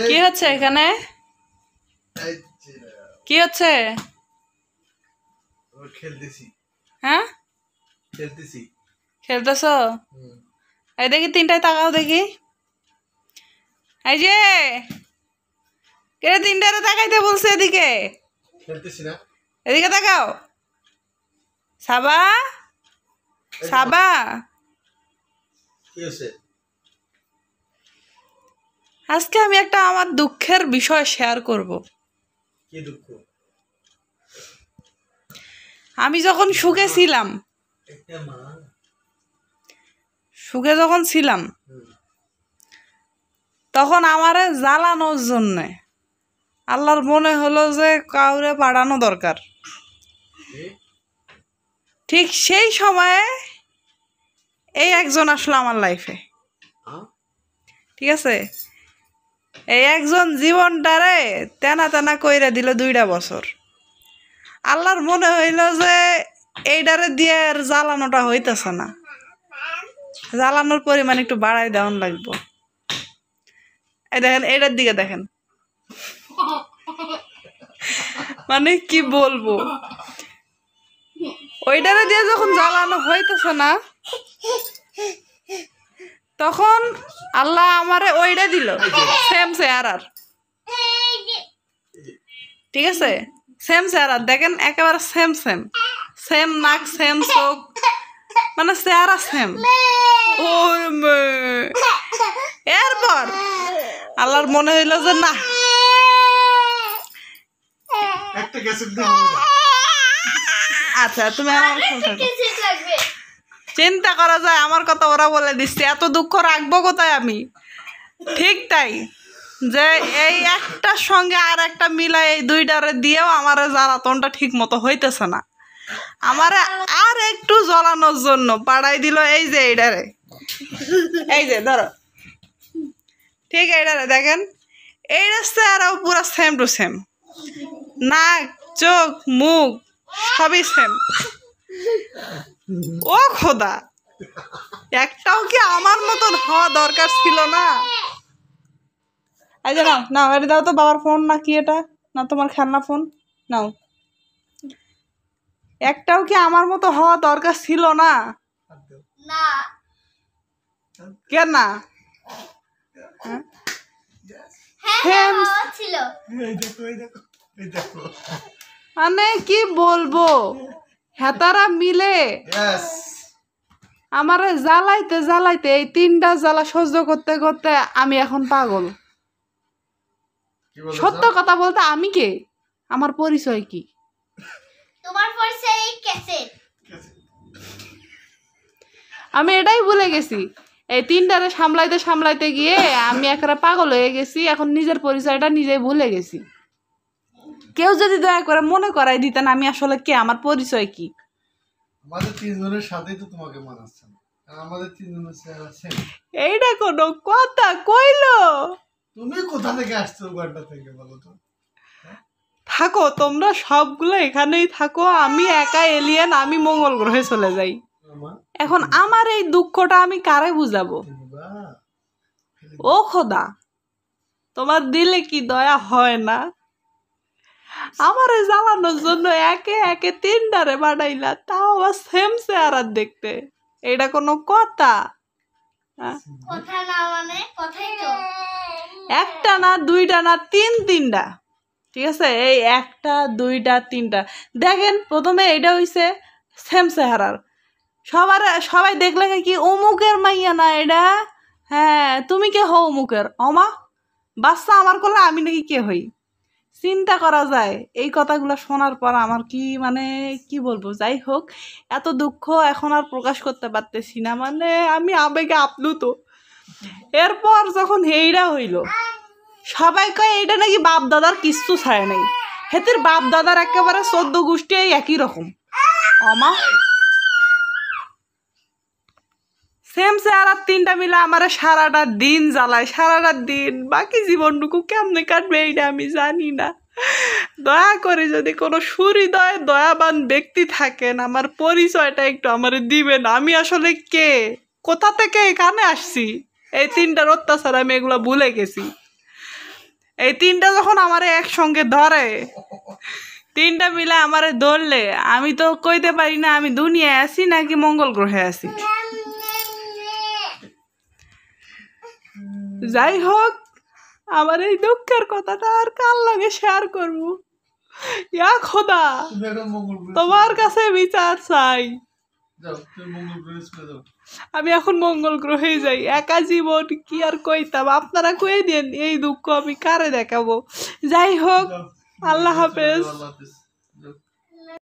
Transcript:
কি হচ্ছে এখানে? কি হচ্ছে? খেলতেছি। হ্যাঁ, খেলতেছি। খেলতেছ? এই দেখি তিনটায় তাকাও দেখি। এই যে কে তিনটারে তাকাইতে বলছে? এদিকে খেলতেছি না। এদিকে তাকাও। সাবা, সাবা, কি হয়েছে? আজকে আমি একটা আমার দুঃখের বিষয় শেয়ার করব। কি দুঃখ? আমি যখন সুখে ছিলাম, সুখে যখন ছিলাম তখন আমারে জ্বালানোর জন্যে আল্লাহর মনে হলো যে কাউরে পাঠানো দরকার। ঠিক সেই সময়ে এই একজন আসলো আমার লাইফে। ঠিক আছে, এই একজন জীবনটারে তেনা তেনা কইরা দিল 2টা বছর। আল্লাহর মনে হইল যে এইটারে দিয়ে আর জ্বালানোটা হইতেছে না, জ্বালানোর পরিমাণ একটু বাড়াই দেওয়ান লাগবো। এই দেখেন, এটার দিকে দেখেন, মানে কি বলবো, ওইটারে দিয়ে যখন জ্বালানো হইতেছে না তখন আল্লাহ আমারে ওইটা দিল, সেম চেহারার। ঠিক আছে, সেম চেহারার, দেখেন একেবারে সেম সেম, সেম নাক, সেম চোখ, মানে চেহারা সেম। এরপর আল্লাহর মনে হইল যে না, আচ্ছা তুমি চিন্তা করা যায়, আমার কথা ওরা বলে দিচ্ছে, এত দুঃখ রাখবো কোথায় আমি? ঠিক তাই, যে এই একটার সঙ্গে আর একটা মিলাই এই 2টারে দিয়েও আমার জ্বালাতনটা ঠিক মতো হইতেছে না। আমার আর একটু জ্বলানোর জন্য পাড়াই দিল এই যে এইটারে, এই যে ধরো, ঠিক এইটারে দেখেন, এই রাস্তায় আর পুরো সেম টু সেম, নাক, চোখ, মুখ সবই সেম। ও খোদা, একটাও কি আমার মতন হওয়া দরকার ছিল না? এই যে নাও নাও, এটা দাও তো, বাবার ফোন না কি এটা, না তোমার খেলনা ফোন নাও। একটাও কি আমার মতো হওয়া দরকার ছিল না? কেন না? মানে কি বলবো, হেতারা মিলে আমারে জ্বালাইতে জ্বালাইতে এই 3টা জ্বালা সহ্য করতে করতে আমি এখন পাগল। সত্য কথা বলতে আমি কে, আমার পরিচয় কি? তোমার পরিচয় ক্যাসেট। আমি এটাই ভুলে গেছি, এই 3টারে সামলাইতে সামলাইতে গিয়ে আমি একেবারে পাগল হয়ে গেছি। এখন নিজের পরিচয়টা নিজেই ভুলে গেছি। কেউ যদি দয়া করে মনে করাই দিতেন আমি আসলে কে, আমার পরিচয় কি। আমাদের 3 জনের সাথেই তো তোমাকে মানাচ্ছে না, আমাদের 3 জনের চেহারা সেম। এইটা কোনো কথা কইলো? তুমি কোথা থেকে আসছো উগান্ডা থেকে বলো তো? থাকো তোমরা সবগুলো এখানেই থাকো, আমি একা এলিয়েন, আমি মঙ্গল গ্রহে চলে যাই। এখন আমার এই দুঃখটা আমি কারে বুঝাবো? ও খোদা, তোমার দিলে কি দয়া হয় না? আমারে জ্বালানোর জন্য একে একে 3টারে বানাইলা, তাও আবার সেম চেহারা দেখতে। এটা কোনো কথা? কথা না মানে কথাই তো। একটা না, 2টা না, 3টা। ঠিক আছে, এই 1টা 2টা 3টা দেখেন, প্রথমে এটা হইছে সেম চেহারার, সবাই দেখলে কি অমুকের মাইয়া না এটা? হ্যাঁ, তুমি কে হও অমুকের? অমা বাচ্চা আমার করলে আমি নাকি কে হই? চিন্তা করা যায়। এই কথাগুলো শোনার পর আমার কি মানে কি বলবো, যাই হোক, এত দুঃখ এখন আর প্রকাশ করতে পারতেছি না, মানে আমি আবেগে আপ্লুত। এরপর যখন এইটা হইল, সবাই কয় এইটা নাকি বাপ দাদার কিচ্ছু ছায় নাই, হেতের বাপ দাদার একেবারে 14 গোষ্ঠী একই রকম। অমা সেম চেহারা 3টা মিলে আমার সারাটা দিন জ্বালায়, সারাটা দিন। বাকি জীবনটুকু কেমনে কাটবে এইটা আমি জানি না। দয়া করে যদি কোনো সুহৃদয় দয়াবান ব্যক্তি থাকেন, আমার পরিচয়টা একটু আমার দিবেন। আমি আসলে কে, কোথা থেকে এখানে আসছি? এই 3টার অত্যাচার আমি এগুলো ভুলে গেছি। এই তিনটা যখন আমারে একসঙ্গে ধরে, তিনটা মিলে আমারে ধরলে আমি তো কইতে পারি না আমি দুনিয়ায় আছি নাকি মঙ্গল গ্রহে আছি। যাই হোক, আমার এই দুঃখের কথাটা আর কার লাগে শেয়ার করবো। ইয়া খোদা, তুমি এখন মঙ্গল গ্রহে তোমার কাছে বিচার চাই। যাও, তুমি মঙ্গল গ্রহে চলে যাও। আমি এখন মঙ্গল গ্রহে যাই, একা জীবন কি আর কইতাম, আপনারা কয়ে দেন এই দুঃখ আমি কারে দেখাবো। যাই হোক, যাও, আল্লাহ হাফেজ। আল্লাহ হাফেজ।